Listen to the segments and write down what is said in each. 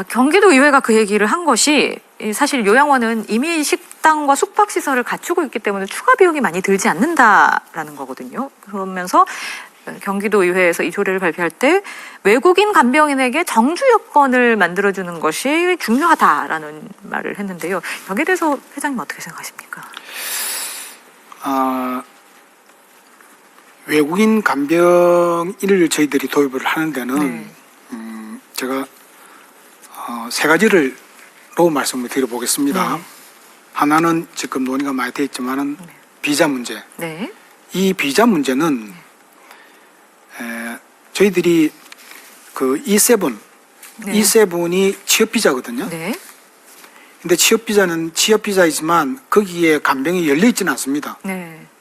경기도 의회가 그 얘기를 한 것이 사실 요양원은 이미 식당과 숙박시설을 갖추고 있기 때문에 추가 비용이 많이 들지 않는다라는 거거든요. 그러면서 경기도 의회에서 이 조례를 발표할 때 외국인 간병인에게 정주 여건을 만들어주는 것이 중요하다라는 말을 했는데요. 여기에 대해서 회장님 어떻게 생각하십니까? 외국인 간병인을 저희들이 도입을 하는 데는 제가 세 가지로 말씀을 드려보겠습니다. 하나는 지금 논의가 많이 되어 있지만은 비자 문제. 이 비자 문제는 저희들이 그 E7, E7이 취업 비자거든요. 근데 취업 비자는 취업 비자이지만 거기에 간병이 열려 있지는 않습니다.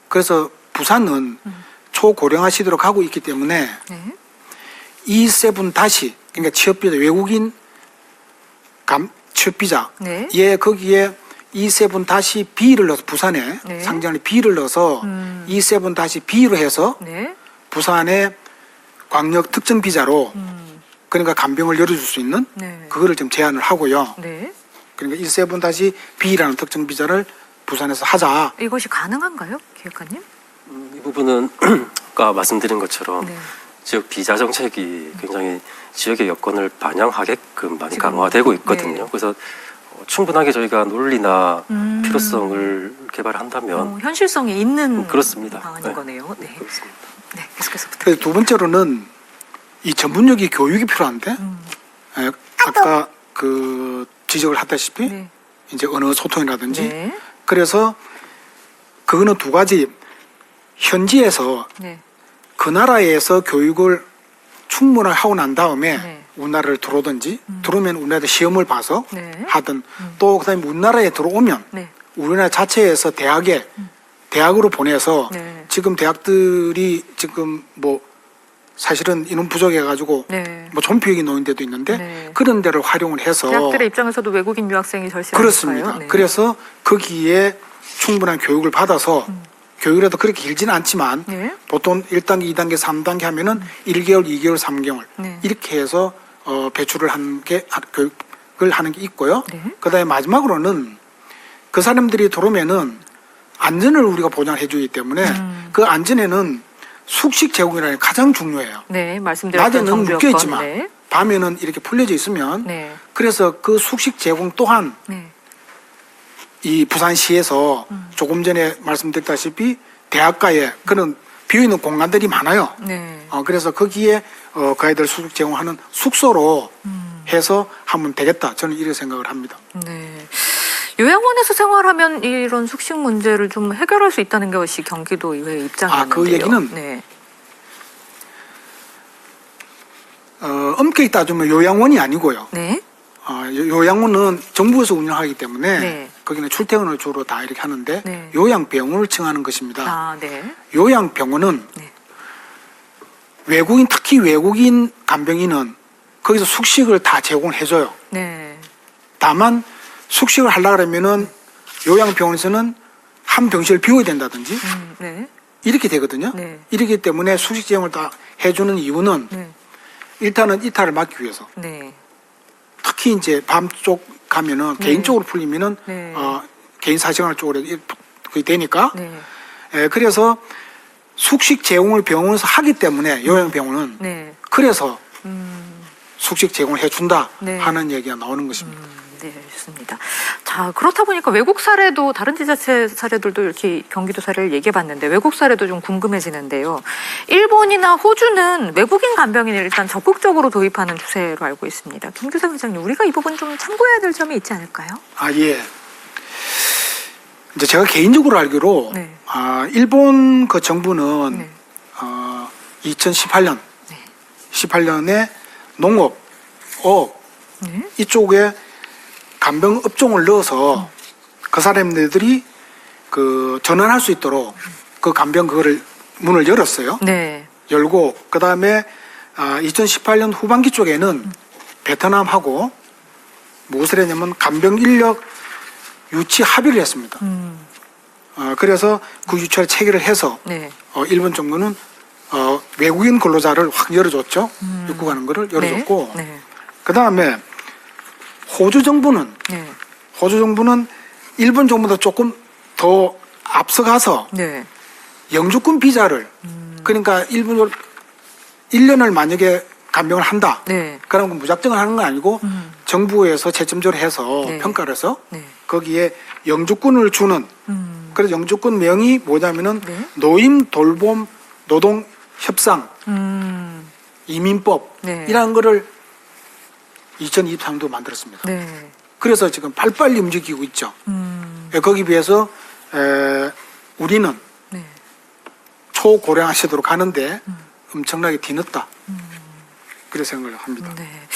그래서 부산은 초고령화시도록 하고 있기 때문에 E7 다시 그러니까 취업 비자 외국인 취업 비자 예 거기에 E7 다시 B를 넣어서 부산에 상장에 B를 넣어서 E7 다시 B로 해서 부산의 광역 특정 비자로 그러니까 간병을 열어줄 수 있는 그거를 좀 제안을 하고요. 그러니까 E7 다시 B라는 특정 비자를 부산에서 하자. 이것이 가능한가요, 기획관님? 이 부분은 아까 말씀드린 것처럼 지역 비자 정책이 굉장히 지역의 여건을 반영하게끔 많이 강화되고 있거든요. 그래서 충분하게 저희가 논리나 필요성을 개발한다면 현실성이 있는 그렇습니다. 방안인 거네요. 그렇습니다. 계속해서 부탁드립니다. 두 번째로는 이 전문역이 교육이 필요한데 아까 그 지적을 하다시피 이제 언어 소통이라든지 그래서 그거는 두 가지 현지에서 그 나라에서 교육을 충분하게 하고 난 다음에 우리나라를 들어오든지 들어오면 우리나라 시험을 봐서 하든 또 그다음에 우리나라에 들어오면 우리나라 자체에서 대학으로 보내서 지금 대학들이 지금 뭐 사실은 인원 부족해가지고 뭐 존폐역이 놓인 데도 있는데 그런 데를 활용을 해서 대학들의 입장에서도 외국인 유학생이 절실하니까요. 그렇습니다. 그래서 거기에 충분한 교육을 받아서 교육이라도 그렇게 길지는 않지만 보통 1단계, 2단계, 3단계 하면은 1개월, 2개월, 3개월 이렇게 해서 배출을 한 게 교육을 하는 게 있고요. 그다음에 마지막으로는 그 사람들이 들어오면은 안전을 우리가 보장해 주기 때문에 그 안전에는 숙식 제공이라는 게 가장 중요해요. 말씀드렸던 낮에는 묶여 있지만 밤에는 이렇게 풀려져 있으면 그래서 그 숙식 제공 또한 이 부산시에서 조금 전에 말씀드렸다시피 대학가에 그런 비어있는 공간들이 많아요. 그래서 거기에 그 아이들 숙식 제공하는 숙소로 해서 하면 되겠다. 저는 이렇게 생각을 합니다. 요양원에서 생활하면 이런 숙식 문제를 좀 해결할 수 있다는 것이 경기도 의회의 입장이었는데요. 그 얘기는 엄격히 따지면 요양원이 아니고요. 요양원은 정부에서 운영하기 때문에 거기는 출퇴근을 주로 다 이렇게 하는데 요양병원을 칭하는 것입니다. 요양병원은 외국인 특히 외국인 간병인은 거기서 숙식을 다 제공해줘요. 다만 숙식을 하려고 하면은 요양병원에서는 한 병실을 비워야 된다든지 이렇게 되거든요. 이렇기 때문에 숙식 제공을 다 해주는 이유는 일단은 이탈을 막기 위해서 특히 이제 밤 쪽 가면은 개인적으로 풀리면은 개인 사생활 쪽으로 그게 되니까 그래서 숙식 제공을 병원에서 하기 때문에 요양병원은 그래서 숙식 제공을 해준다 하는 얘기가 나오는 것입니다. 좋습니다. 자, 그렇다 보니까 외국 사례도 다른 지자체 사례들도 이렇게 경기도 사례를 얘기해봤는데 외국 사례도 좀 궁금해지는데요. 일본이나 호주는 외국인 간병인을 일단 적극적으로 도입하는 추세로 알고 있습니다. 김규상 회장님, 우리가 이 부분 좀 참고해야 될 점이 있지 않을까요? 예. 이제 제가 개인적으로 알기로 일본 그 정부는 2018년 18년에 농업, 어업 이쪽에 간병 업종을 넣어서 그 사람들이 그 전환할 수 있도록 그 간병 그거를 문을 열었어요. 열고 그 다음에 2018년 후반기 쪽에는 베트남하고 무엇을 했냐면 간병 인력 유치 합의를 했습니다. 그래서 그 유치를 체결을 해서 일본 정부는 외국인 근로자를 확 열어줬죠. 입국하는 거를 열어줬고 그 다음에 호주 정부는 네. 일본 정부보다 조금 더 앞서가서 네. 영주권 비자를 그러니까 일본을 1년을 만약에 간병을 한다. 네. 그러면 무작정을 하는 건 아니고 정부에서 채점적으로 해서 네. 평가를 해서 네. 거기에 영주권을 주는 그래서 영주권 명이 뭐냐면은 네. 노임 돌봄 노동 협상 이민법 네. 이런 거를 2023년도 만들었습니다. 네. 그래서 지금 빨리빨리 움직이고 있죠. 거기 비해서 우리는 네. 초고령화 시대로 가는데 엄청나게 뒤늦다. 그런 생각을 합니다. 네.